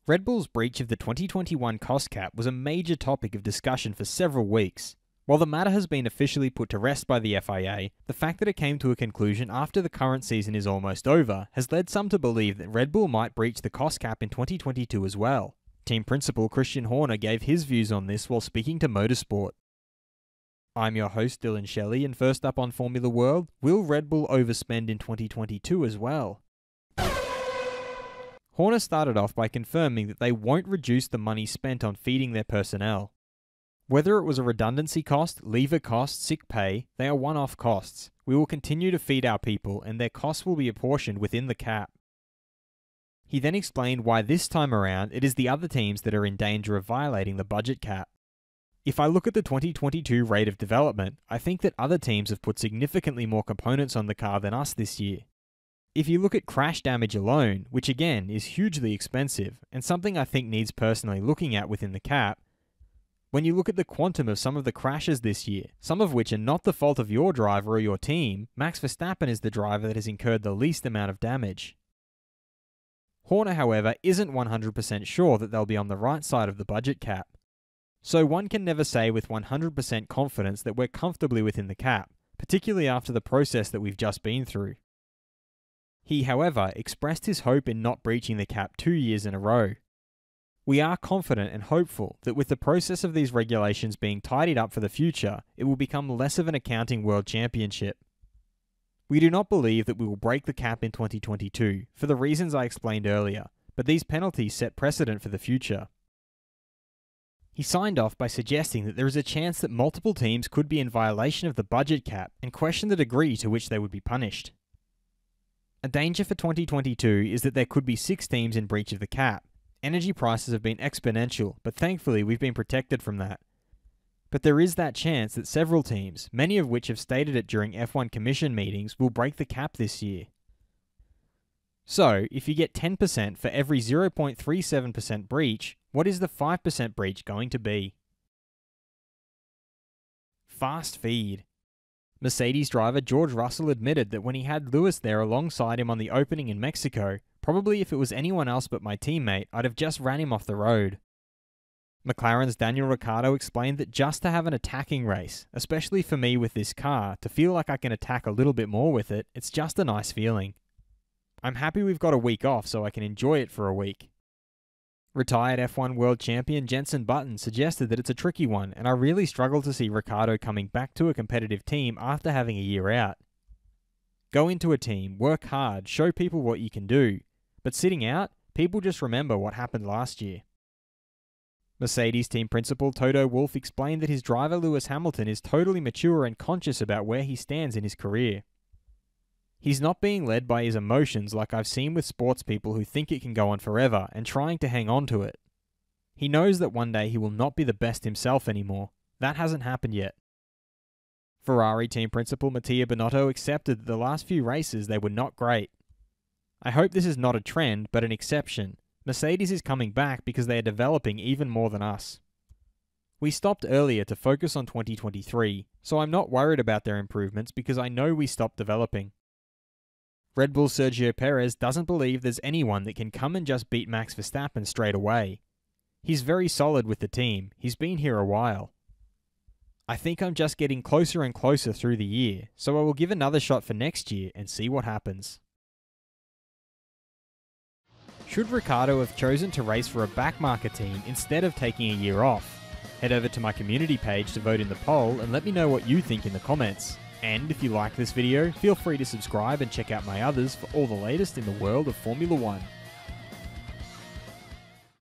Red Bull's breach of the 2021 cost cap was a major topic of discussion for several weeks. While the matter has been officially put to rest by the FIA, the fact that it came to a conclusion after the current season is almost over has led some to believe that Red Bull might breach the cost cap in 2022 as well. Team principal Christian Horner gave his views on this while speaking to Motorsport. I'm your host Dillon Shelley, and first up on Formula World, will Red Bull overspend in 2022 as well? Horner started off by confirming that they won't reduce the money spent on feeding their personnel. Whether it was a redundancy cost, leaver cost, sick pay, they are one-off costs. We will continue to feed our people and their costs will be apportioned within the cap. He then explained why this time around it is the other teams that are in danger of violating the budget cap. If I look at the 2022 rate of development, I think that other teams have put significantly more components on the car than us this year. If you look at crash damage alone, which again is hugely expensive, and something I think needs personally looking at within the cap, when you look at the quantum of some of the crashes this year, some of which are not the fault of your driver or your team, Max Verstappen is the driver that has incurred the least amount of damage. Horner, however, isn't 100% sure that they'll be on the right side of the budget cap. So one can never say with 100% confidence that we're comfortably within the cap, particularly after the process that we've just been through. He, however, expressed his hope in not breaching the cap 2 years in a row. We are confident and hopeful that with the process of these regulations being tidied up for the future, it will become less of an accounting world championship. We do not believe that we will break the cap in 2022, for the reasons I explained earlier, but these penalties set precedent for the future. He signed off by suggesting that there is a chance that multiple teams could be in violation of the budget cap and questioned the degree to which they would be punished. A danger for 2022 is that there could be 6 teams in breach of the cap. Energy prices have been exponential, but thankfully we've been protected from that. But there is that chance that several teams, many of which have stated it during F1 Commission meetings, will break the cap this year. So, if you get 10% for every 0.37% breach, what is the 5% breach going to be? Fast feed. Mercedes driver George Russell admitted that when he had Lewis there alongside him on the opening in Mexico, probably if it was anyone else but my teammate, I'd have just ran him off the road. McLaren's Daniel Ricciardo explained that just to have an attacking race, especially for me with this car, to feel like I can attack a little bit more with it, it's just a nice feeling. I'm happy we've got a week off so I can enjoy it for a week. Retired F1 World Champion Jenson Button suggested that it's a tricky one, and I really struggle to see Ricciardo coming back to a competitive team after having a year out. Go into a team, work hard, show people what you can do, but sitting out, people just remember what happened last year. Mercedes team principal Toto Wolff explained that his driver Lewis Hamilton is totally mature and conscious about where he stands in his career. He's not being led by his emotions like I've seen with sports people who think it can go on forever and trying to hang on to it. He knows that one day he will not be the best himself anymore. That hasn't happened yet. Ferrari team principal Mattia Binotto accepted that the last few races they were not great. I hope this is not a trend, but an exception. Mercedes is coming back because they are developing even more than us. We stopped earlier to focus on 2023, so I'm not worried about their improvements because I know we stopped developing. Red Bull's Sergio Perez doesn't believe there's anyone that can come and just beat Max Verstappen straight away. He's very solid with the team, he's been here a while. I think I'm just getting closer and closer through the year, so I will give another shot for next year and see what happens. Should Ricciardo have chosen to race for a backmarker team instead of taking a year off? Head over to my community page to vote in the poll and let me know what you think in the comments. And if you like this video, feel free to subscribe and check out my others for all the latest in the world of Formula 1.